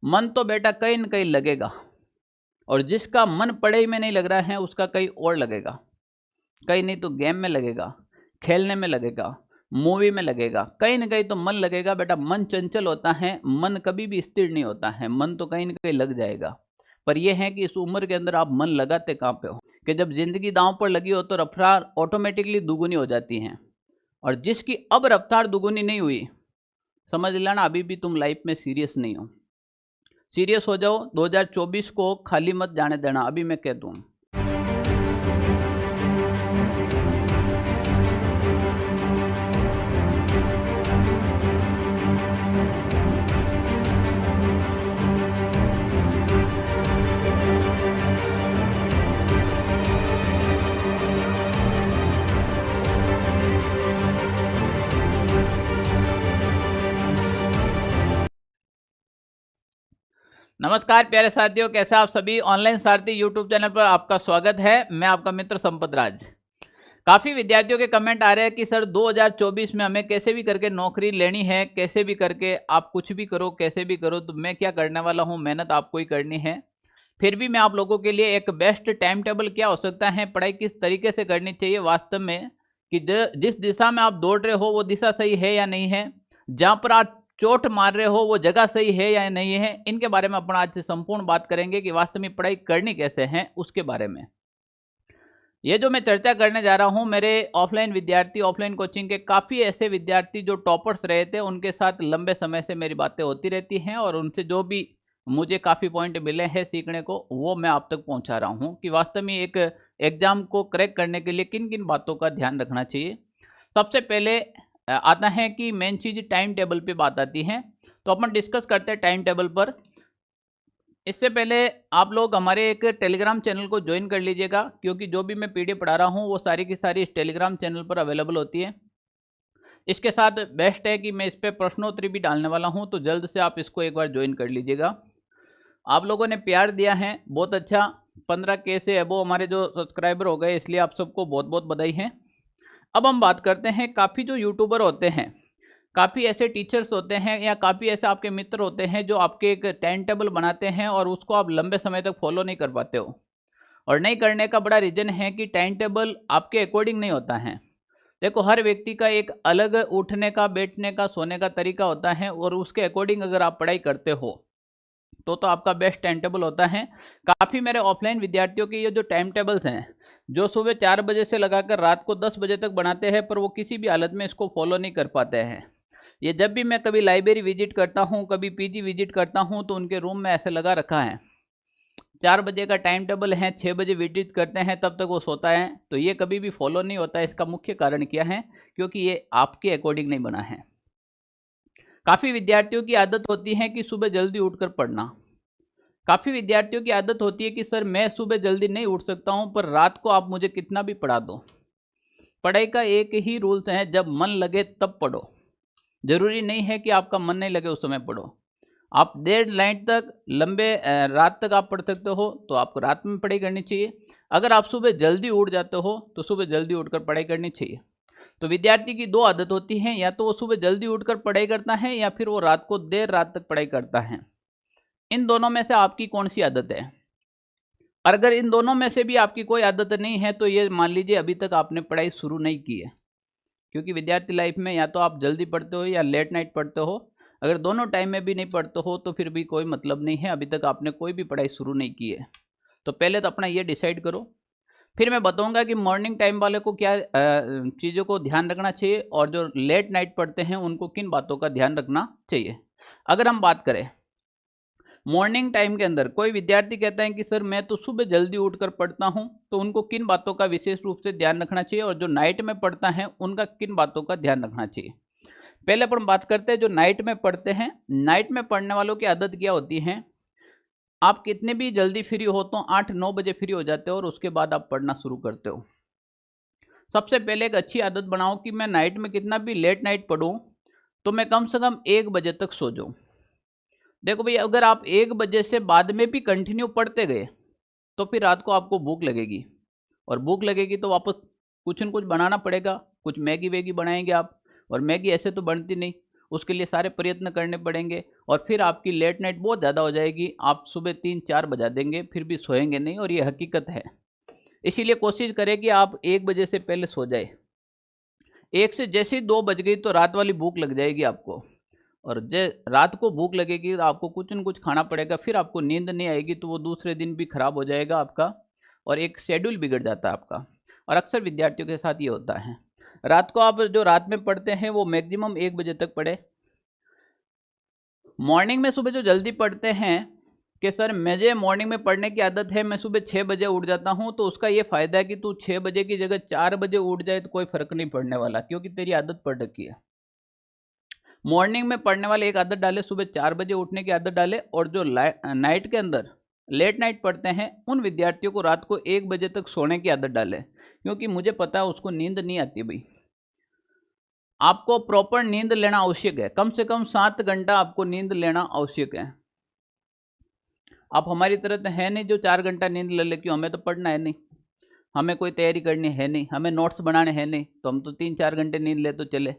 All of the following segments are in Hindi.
मन तो बेटा कहीं न कहीं लगेगा, और जिसका मन पढ़ाई में नहीं लग रहा है उसका कहीं और लगेगा। कहीं नहीं तो गेम में लगेगा, खेलने में लगेगा, मूवी में लगेगा, कहीं ना कहीं तो मन लगेगा। बेटा मन चंचल होता है, मन कभी भी स्थिर नहीं होता है, मन तो कहीं ना कहीं लग जाएगा। पर यह है कि इस उम्र के अंदर आप मन लगाते कहाँ पे हो, कि जब जिंदगी दांव पर लगी हो तो रफ्तार ऑटोमेटिकली दुगुनी हो जाती है। और जिसकी अब रफ्तार दुगुनी नहीं हुई, समझ लेना अभी भी तुम लाइफ में सीरियस नहीं हो। सीरियस हो जाओ, 2024 को खाली मत जाने देना, अभी मैं कह दूँ। नमस्कार प्यारे साथियों, कैसे आप सभी। ऑनलाइन सारथी यूट्यूब चैनल पर आपका स्वागत है। मैं आपका मित्र संपत राज। काफ़ी विद्यार्थियों के कमेंट आ रहे हैं कि सर 2024 में हमें कैसे भी करके नौकरी लेनी है, कैसे भी करके आप कुछ भी करो, कैसे भी करो। तो मैं क्या करने वाला हूँ, मेहनत आपको ही करनी है। फिर भी मैं आप लोगों के लिए एक बेस्ट टाइम टेबल क्या हो सकता है, पढ़ाई किस तरीके से करनी चाहिए वास्तव में, कि जिस दिशा में आप दौड़ रहे हो वो दिशा सही है या नहीं है, जहाँ पर आप चोट मार रहे हो वो जगह सही है या नहीं है, इनके बारे में अपन आज से संपूर्ण बात करेंगे कि वास्तव में पढ़ाई करनी कैसे है उसके बारे में। ये जो मैं चर्चा करने जा रहा हूँ, मेरे ऑफलाइन विद्यार्थी, ऑफलाइन कोचिंग के काफ़ी ऐसे विद्यार्थी जो टॉपर्स रहे थे, उनके साथ लंबे समय से मेरी बातें होती रहती हैं, और उनसे जो भी मुझे काफ़ी पॉइंट मिले हैं सीखने को, वो मैं आप तक पहुँचा रहा हूँ कि वास्तव में एक एग्जाम को क्रैक करने के लिए किन किन बातों का ध्यान रखना चाहिए। सबसे पहले आता है कि मेन चीज़ टाइम टेबल पे बात आती है, तो अपन डिस्कस करते हैं टाइम टेबल पर। इससे पहले आप लोग हमारे एक टेलीग्राम चैनल को ज्वाइन कर लीजिएगा, क्योंकि जो भी मैं पीडीएफ पढ़ा रहा हूँ वो सारी की सारी इस टेलीग्राम चैनल पर अवेलेबल होती है। इसके साथ बेस्ट है कि मैं इस पर प्रश्नोत्तरी भी डालने वाला हूँ, तो जल्द से आप इसको एक बार ज्वाइन कर लीजिएगा। आप लोगों ने प्यार दिया है, बहुत अच्छा। 15K से अबो हमारे जो सब्सक्राइबर हो गए, इसलिए आप सबको बहुत बहुत बधाई है। अब हम बात करते हैं, काफ़ी जो यूट्यूबर होते हैं, काफ़ी ऐसे टीचर्स होते हैं या काफ़ी ऐसे आपके मित्र होते हैं जो आपके एक टाइम टेबल बनाते हैं और उसको आप लंबे समय तक फॉलो नहीं कर पाते हो। और नहीं करने का बड़ा रीज़न है कि टाइम टेबल आपके अकॉर्डिंग नहीं होता है। देखो, हर व्यक्ति का एक अलग उठने का, बैठने का, सोने का तरीका होता है, और उसके अकॉर्डिंग अगर आप पढ़ाई करते हो तो आपका बेस्ट टाइम टेबल होता है। काफ़ी मेरे ऑफलाइन विद्यार्थियों के ये जो टाइम टेबल्स हैं, जो सुबह 4 बजे से लगाकर रात को 10 बजे तक बनाते हैं, पर वो किसी भी हालत में इसको फॉलो नहीं कर पाते हैं। ये जब भी मैं कभी लाइब्रेरी विजिट करता हूँ, कभी पीजी विजिट करता हूँ, तो उनके रूम में ऐसे लगा रखा है, 4 बजे का टाइम टेबल है, 6 बजे विजिट करते हैं, तब तक वो सोता है। तो ये कभी भी फॉलो नहीं होता है। इसका मुख्य कारण क्या है? क्योंकि ये आपके अकॉर्डिंग नहीं बना है। काफ़ी विद्यार्थियों की आदत होती है कि सुबह जल्दी उठकर पढ़ना। काफ़ी विद्यार्थियों की आदत होती है कि सर मैं सुबह जल्दी नहीं उठ सकता हूँ, पर रात को आप मुझे कितना भी पढ़ा दो। पढ़ाई का एक ही रूल्स है, जब मन लगे तब पढ़ो। जरूरी नहीं है कि आपका मन नहीं लगे उस समय पढ़ो। आप देर नाइट तक, लंबे रात तक आप पढ़ सकते हो, तो आपको रात में पढ़ाई करनी चाहिए। अगर आप सुबह जल्दी उठ जाते हो तो सुबह जल्दी उठकर पढ़ाई करनी चाहिए। तो विद्यार्थी की दो आदत होती है, या तो वो सुबह जल्दी उठकर पढ़ाई करता है, या फिर वो रात को देर रात तक पढ़ाई करता है। इन दोनों में से आपकी कौन सी आदत है? और अगर इन दोनों में से भी आपकी कोई आदत नहीं है, तो ये मान लीजिए अभी तक आपने पढ़ाई शुरू नहीं की है। क्योंकि विद्यार्थी लाइफ में या तो आप जल्दी पढ़ते हो या लेट नाइट पढ़ते हो। अगर दोनों टाइम में भी नहीं पढ़ते हो तो फिर भी कोई मतलब नहीं है, अभी तक आपने कोई भी पढ़ाई शुरू नहीं की है। तो पहले तो अपना ये डिसाइड करो, फिर मैं बताऊंगा कि मॉर्निंग टाइम वाले को क्या चीज़ों को ध्यान रखना चाहिए, और जो लेट नाइट पढ़ते हैं उनको किन बातों का ध्यान रखना चाहिए। अगर हम बात करें मॉर्निंग टाइम के अंदर, कोई विद्यार्थी कहता है कि सर मैं तो सुबह जल्दी उठकर पढ़ता हूं, तो उनको किन बातों का विशेष रूप से ध्यान रखना चाहिए, और जो नाइट में पढ़ता है उनका किन बातों का ध्यान रखना चाहिए। पहले अपन बात करते हैं जो नाइट में पढ़ते हैं। नाइट में पढ़ने वालों की आदत क्या होती है? आप कितने भी जल्दी फ्री हो तो 8-9 बजे फ्री हो जाते हो, और उसके बाद आप पढ़ना शुरू करते हो। सबसे पहले एक अच्छी आदत बनाओ कि मैं नाइट में कितना भी लेट नाइट पढ़ूं तो मैं कम से कम 1 बजे तक सो जाऊं। देखो भाई, अगर आप 1 बजे से बाद में भी कंटिन्यू पढ़ते गए तो फिर रात को आपको भूख लगेगी, और भूख लगेगी तो वापस कुछ न कुछ बनाना पड़ेगा। कुछ मैगी वैगी बनाएंगे आप, और मैगी ऐसे तो बनती नहीं। उसके लिए सारे प्रयत्न करने पड़ेंगे और फिर आपकी लेट नाइट बहुत ज़्यादा हो जाएगी, आप सुबह 3-4 बजा देंगे फिर भी सोएंगे नहीं, और ये हकीकत है। इसीलिए कोशिश करें कि आप 1 बजे से पहले सो जाए। 1 से जैसे ही 2 बज गई तो रात वाली भूख लग जाएगी आपको, और रात को भूख लगेगी तो आपको कुछ न कुछ खाना पड़ेगा, फिर आपको नींद नहीं आएगी, तो वो दूसरे दिन भी खराब हो जाएगा आपका, और एक शेड्यूल बिगड़ जाता है आपका। और अक्सर विद्यार्थियों के साथ ये होता है। रात को आप जो रात में पढ़ते हैं वो मैक्सिमम 1 बजे तक पढ़े। मॉर्निंग में सुबह जो जल्दी पढ़ते हैं कि सर मुझे मॉर्निंग में पढ़ने की आदत है, मैं सुबह 6 बजे उठ जाता हूं, तो उसका ये फायदा है कि तू 6 बजे की जगह 4 बजे उठ जाए तो कोई फर्क नहीं पड़ने वाला, क्योंकि तेरी आदत पड़ रखी है। मॉर्निंग में पढ़ने वाले एक आदत डाले, सुबह 4 बजे उठने की आदत डाले, और जो नाइट के अंदर लेट नाइट पढ़ते हैं उन विद्यार्थियों को रात को 1 बजे तक सोने की आदत डाले, क्योंकि मुझे पता है उसको नींद नहीं आती भाई। आपको प्रॉपर नींद लेना आवश्यक है, कम से कम 7 घंटा आपको नींद लेना आवश्यक है। आप हमारी तरह तो है नहीं जो 4 घंटा नींद ले ले, क्यों, हमें तो पढ़ना है नहीं, हमें कोई तैयारी करनी है नहीं, हमें नोट्स बनाने हैं नहीं, तो हम तो 3-4 घंटे नींद ले तो चले।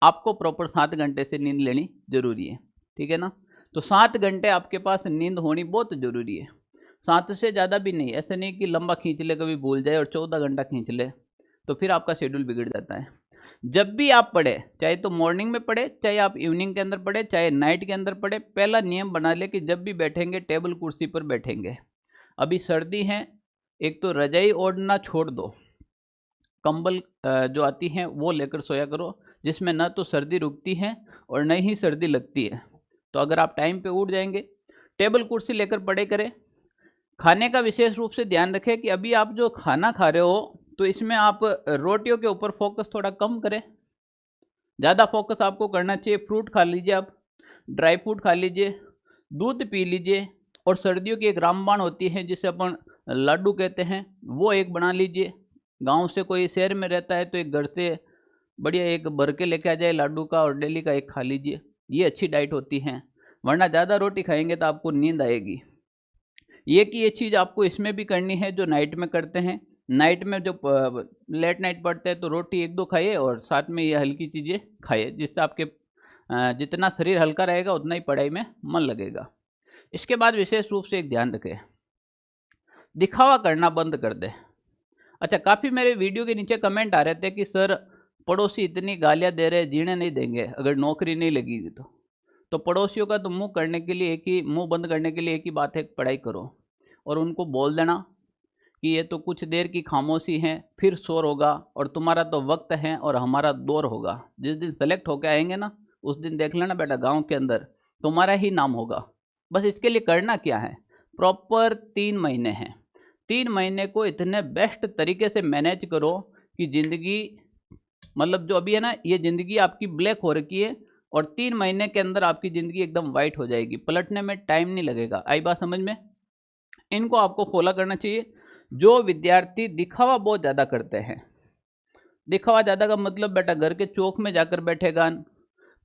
आपको प्रॉपर 7 घंटे से नींद लेनी जरूरी है, ठीक है ना। तो 7 घंटे आपके पास नींद होनी बहुत जरूरी है, 7 से ज़्यादा भी नहीं। ऐसे नहीं कि लंबा खींच ले, कभी भूल जाए और 14 घंटा खींच ले, तो फिर आपका शेड्यूल बिगड़ जाता है। जब भी आप पढ़े, चाहे तो मॉर्निंग में पढ़े, चाहे आप इवनिंग के अंदर पढ़े, चाहे नाइट के अंदर पढ़े, पहला नियम बना ले कि जब भी बैठेंगे टेबल कुर्सी पर बैठेंगे। अभी सर्दी है, एक तो रजाई ओढ़ना छोड़ दो, कंबल जो आती हैं वो लेकर सोया करो, जिसमें न तो सर्दी रुकती है और न ही सर्दी लगती है। तो अगर आप टाइम पे उठ जाएंगे, टेबल कुर्सी लेकर पढ़े करें। खाने का विशेष रूप से ध्यान रखें कि अभी आप जो खाना खा रहे हो तो इसमें आप रोटियों के ऊपर फोकस थोड़ा कम करें, ज़्यादा फोकस आपको करना चाहिए। फ्रूट खा लीजिए, आप ड्राई फ्रूट खा लीजिए, दूध पी लीजिए, और सर्दियों की एक रामबाण होती है जिसे अपन लड्डू कहते हैं, वो एक बना लीजिए। गांव से कोई शहर में रहता है तो एक घर से बढ़िया एक भर के लेके आ जाए लड्डू का, और डेली का एक खा लीजिए, ये अच्छी डाइट होती है। वरना ज़्यादा रोटी खाएंगे तो आपको नींद आएगी। ये चीज़ आपको इसमें भी करनी है जो नाइट में करते हैं। नाइट में जो लेट नाइट पढ़ते हैं तो रोटी 1-2 खाइए, और साथ में ये हल्की चीज़ें खाइए, जिससे आपके जितना शरीर हल्का रहेगा उतना ही पढ़ाई में मन लगेगा। इसके बाद विशेष रूप से एक ध्यान रखें, दिखावा करना बंद कर दे। अच्छा, काफ़ी मेरे वीडियो के नीचे कमेंट आ रहे थे कि सर पड़ोसी इतनी गालियाँ दे रहे, जीने नहीं देंगे अगर नौकरी नहीं लगेगी तो पड़ोसियों का तो मुंह करने के लिए मुंह बंद करने के लिए एक ही बात है, पढ़ाई करो, और उनको बोल देना कि ये तो कुछ देर की खामोशी है, फिर शोर होगा, और तुम्हारा तो वक्त है और हमारा दौर होगा। जिस दिन सेलेक्ट होकर आएंगे ना, उस दिन देख लेना बेटा, गांव के अंदर तुम्हारा ही नाम होगा। बस इसके लिए करना क्या है, प्रॉपर 3 महीने हैं, 3 महीने को इतने बेस्ट तरीके से मैनेज करो कि ज़िंदगी, मतलब जो अभी है ना, ये ज़िंदगी आपकी ब्लैक हो रखी है, और 3 महीने के अंदर आपकी ज़िंदगी एकदम वाइट हो जाएगी, पलटने में टाइम नहीं लगेगा। आई बात समझ में? इनको आपको फॉलो करना चाहिए। जो विद्यार्थी दिखावा बहुत ज़्यादा करते हैं, दिखावा ज़्यादा का मतलब बेटा घर के चौक में जाकर बैठेगा,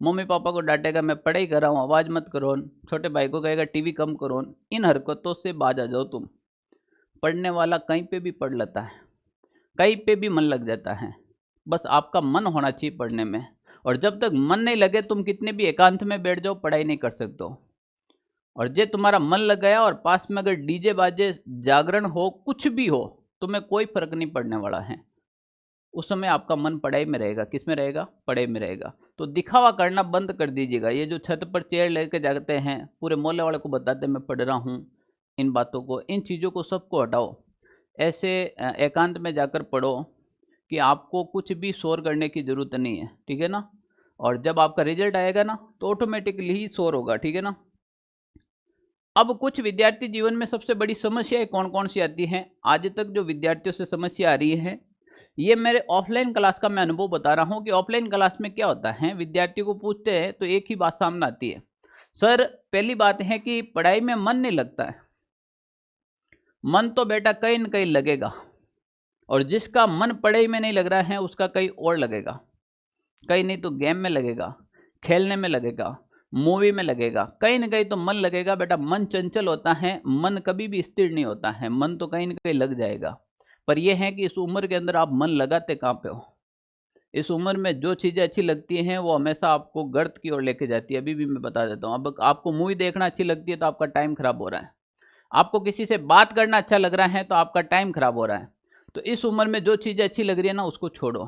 मम्मी पापा को डांटेगा मैं पढ़ाई कर रहा हूँ आवाज़ मत करो, छोटे भाई को कहेगा टीवी कम करो, इन हरकतों से बाज आ जाओ तुम। पढ़ने वाला कहीं पे भी पढ़ लेता है, कहीं पे भी मन लग जाता है, बस आपका मन होना चाहिए पढ़ने में। और जब तक मन नहीं लगे तुम कितने भी एकांत में बैठ जाओ, पढ़ाई नहीं कर सकते हो। और जे तुम्हारा मन लग गया और पास में अगर डीजे बाजे, जागरण हो, कुछ भी हो, तुम्हें कोई फर्क नहीं पड़ने वाला है। उस समय आपका मन पढ़ाई में रहेगा। किस में रहेगा? पढ़ाई में रहेगा। तो दिखावा करना बंद कर दीजिएगा। ये जो छत पर चेयर लेके जाते हैं, पूरे मोहल्ले वाले को बताते हैं मैं पढ़ रहा हूँ, इन बातों को, इन चीज़ों को सबको हटाओ। ऐसे एकांत में जाकर पढ़ो कि आपको कुछ भी शोर करने की ज़रूरत नहीं है, ठीक है ना। और जब आपका रिजल्ट आएगा ना तो ऑटोमेटिकली ही शोर होगा, ठीक है ना। अब कुछ विद्यार्थी जीवन में सबसे बड़ी समस्याएं कौन कौन सी आती हैं, आज तक जो विद्यार्थियों से समस्या आ रही है, ये मेरे ऑफलाइन क्लास का मैं अनुभव बता रहा हूँ कि ऑफलाइन क्लास में क्या होता है। विद्यार्थियों को पूछते हैं तो एक ही बात सामने आती है, सर पहली बात है कि पढ़ाई में मन नहीं लगता है। मन तो बेटा कहीं न कहीं लगेगा, और जिसका मन पढ़ाई में नहीं लग रहा है उसका कहीं और लगेगा, कहीं नहीं तो गेम में लगेगा, खेलने में लगेगा, मूवी में लगेगा, कहीं ना कहीं तो मन लगेगा। बेटा मन चंचल होता है, मन कभी भी स्थिर नहीं होता है, मन तो कहीं ना कहीं लग जाएगा। पर यह है कि इस उम्र के अंदर आप मन लगाते कहाँ पे हो। इस उम्र में जो चीज़ें अच्छी लगती हैं वो हमेशा आपको गर्त की ओर लेके जाती है। अभी भी मैं बता देता हूँ। अब आपको मूवी देखना अच्छी लगती है तो आपका टाइम खराब हो रहा है। आपको किसी से बात करना अच्छा लग रहा है तो आपका टाइम खराब हो रहा है। तो इस उम्र में जो चीज़ें अच्छी लग रही है ना उसको छोड़ो,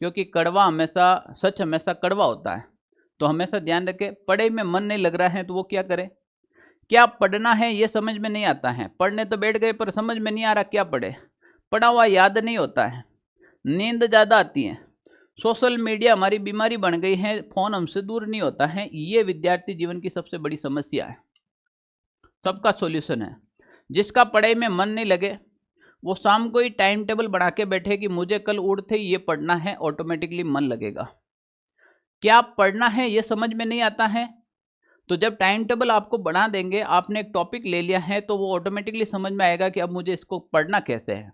क्योंकि कड़वा हमेशा, सच हमेशा कड़वा होता है। तो हमेशा ध्यान रखें, पढ़ाई में मन नहीं लग रहा है तो वो क्या करे? क्या पढ़ना है ये समझ में नहीं आता है। पढ़ने तो बैठ गए पर समझ में नहीं आ रहा क्या पढ़े। पढ़ा हुआ याद नहीं होता है, नींद ज़्यादा आती है, सोशल मीडिया हमारी बीमारी बन गई है, फोन हमसे दूर नहीं होता है। ये विद्यार्थी जीवन की सबसे बड़ी समस्या है। सबका सॉल्यूशन है। जिसका पढ़ाई में मन नहीं लगे वो शाम को ही टाइम टेबल बना के बैठे कि मुझे कल उठते ही ये पढ़ना है, ऑटोमेटिकली मन लगेगा। क्या पढ़ना है ये समझ में नहीं आता है तो जब टाइम टेबल आपको बना देंगे, आपने एक टॉपिक ले लिया है तो वो ऑटोमेटिकली समझ में आएगा कि अब मुझे इसको पढ़ना कैसे है।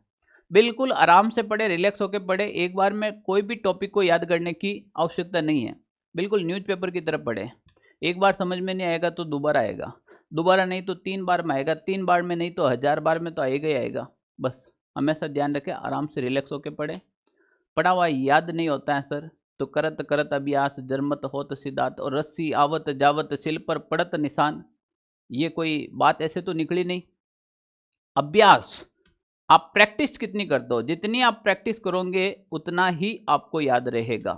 बिल्कुल आराम से पढ़े, रिलैक्स होकर पढ़े। एक बार में कोई भी टॉपिक को याद करने की आवश्यकता नहीं है। बिल्कुल न्यूज़पेपर की तरह पढ़े। एक बार समझ में नहीं आएगा तो दोबारा आएगा, दोबारा नहीं तो 3 बार में आएगा, 3 बार में नहीं तो 1000 बार में तो आएगा ही आएगा। बस हमेशा ध्यान रखें, आराम से रिलैक्स होकर पढ़े। पढ़ा हुआ याद नहीं होता है सर, तो करत करत अभ्यास जरमत होत सिद्धात, और रस्सी आवत जावत सिल पर पड़त निशान। ये कोई बात ऐसे तो निकली नहीं। अभ्यास, आप प्रैक्टिस कितनी करते हो, जितनी आप प्रैक्टिस करोगे उतना ही आपको याद रहेगा।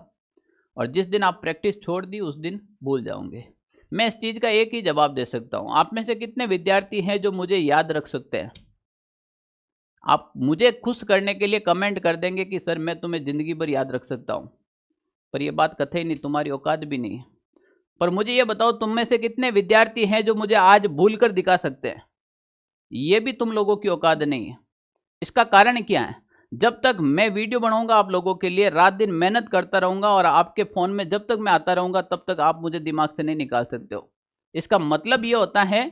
और जिस दिन आप प्रैक्टिस छोड़ दी उस दिन भूल जाओगे। मैं इस चीज़ का एक ही जवाब दे सकता हूँ। आप में से कितने विद्यार्थी हैं जो मुझे याद रख सकते हैं? आप मुझे खुश करने के लिए कमेंट कर देंगे कि सर मैं तुम्हें ज़िंदगी भर याद रख सकता हूँ, पर यह बात कतई नहीं, तुम्हारी औकात भी नहीं है। पर मुझे ये बताओ, तुम में से कितने विद्यार्थी हैं जो मुझे आज भूल कर दिखा सकते हैं? ये भी तुम लोगों की औकात नहीं है। इसका कारण क्या है? जब तक मैं वीडियो बनाऊंगा आप लोगों के लिए, रात दिन मेहनत करता रहूंगा, और आपके फ़ोन में जब तक मैं आता रहूंगा तब तक आप मुझे दिमाग से नहीं निकाल सकते हो। इसका मतलब ये होता है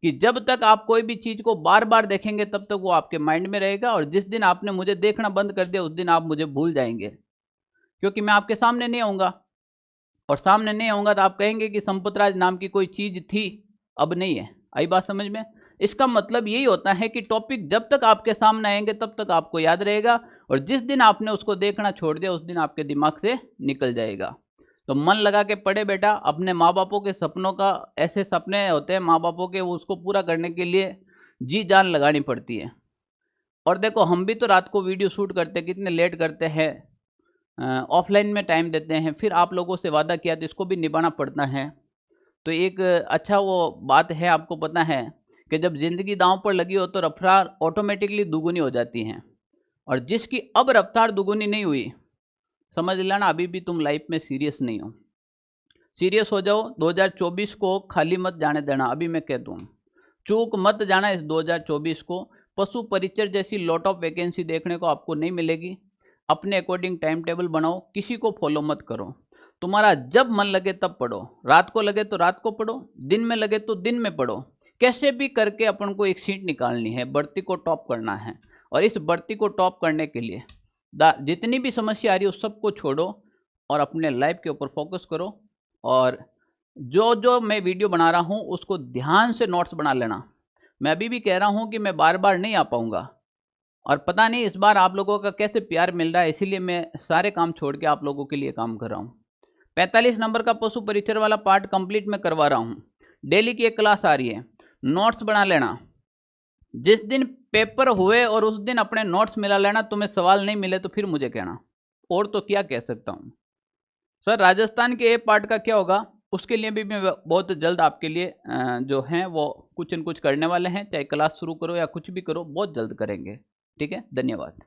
कि जब तक आप कोई भी चीज़ को बार बार देखेंगे तब तक वो आपके माइंड में रहेगा, और जिस दिन आपने मुझे देखना बंद कर दिया उस दिन आप मुझे भूल जाएंगे, क्योंकि मैं आपके सामने नहीं आऊँगा। और सामने नहीं आऊँगा तो आप कहेंगे कि संपतराज नाम की कोई चीज़ थी, अब नहीं है। आई बात समझ में? इसका मतलब यही होता है कि टॉपिक जब तक आपके सामने आएंगे तब तक आपको याद रहेगा, और जिस दिन आपने उसको देखना छोड़ दिया उस दिन आपके दिमाग से निकल जाएगा। तो मन लगा के पढ़े बेटा। अपने माँ बापों के सपनों का, ऐसे सपने होते हैं माँ बापों के, वो उसको पूरा करने के लिए जी जान लगानी पड़ती है। और देखो, हम भी तो रात को वीडियो शूट करते हैं, कितने लेट करते हैं, ऑफलाइन में टाइम देते हैं, फिर आप लोगों से वादा किया तो इसको भी निभाना पड़ता है। तो एक अच्छा वो बात है, आपको पता है कि जब ज़िंदगी दांव पर लगी हो तो रफ्तार ऑटोमेटिकली दुगुनी हो जाती है, और जिसकी अब रफ्तार दुगुनी नहीं हुई, समझ लेना अभी भी तुम लाइफ में सीरियस नहीं हो। सीरियस हो जाओ। 2024 को खाली मत जाने देना। अभी मैं कहता हूँ, चूक मत जाना इस 2024 को। पशु परिचर जैसी लॉट ऑफ वैकेंसी देखने को आपको नहीं मिलेगी। अपने अकॉर्डिंग टाइम टेबल बनाओ, किसी को फॉलो मत करो। तुम्हारा जब मन लगे तब पढ़ो, रात को लगे तो रात को पढ़ो, दिन में लगे तो दिन में पढ़ो। कैसे भी करके अपन को एक सीट निकालनी है, बढ़ती को टॉप करना है। और इस बढ़ती को टॉप करने के लिए जितनी भी समस्या आ रही है उस सबको छोड़ो और अपने लाइफ के ऊपर फोकस करो। और जो जो मैं वीडियो बना रहा हूँ उसको ध्यान से नोट्स बना लेना। मैं अभी भी कह रहा हूँ कि मैं बार बार नहीं आ पाऊँगा, और पता नहीं इस बार आप लोगों का कैसे प्यार मिल रहा है, इसीलिए मैं सारे काम छोड़ के आप लोगों के लिए काम कर रहा हूँ। 45 नंबर का पशु परिचर वाला पार्ट कंप्लीट मैं करवा रहा हूँ। डेली की एक क्लास आ रही है, नोट्स बना लेना। जिस दिन पेपर हुए और उस दिन अपने नोट्स मिला लेना। तुम्हें सवाल नहीं मिले तो फिर मुझे कहना, और तो क्या कह सकता हूँ। सर राजस्थान के ए पार्ट का क्या होगा, उसके लिए भी मैं बहुत जल्द आपके लिए जो हैं वो कुछ न कुछ करने वाले हैं। चाहे क्लास शुरू करो या कुछ भी करो, बहुत जल्द करेंगे। ठीक है, धन्यवाद।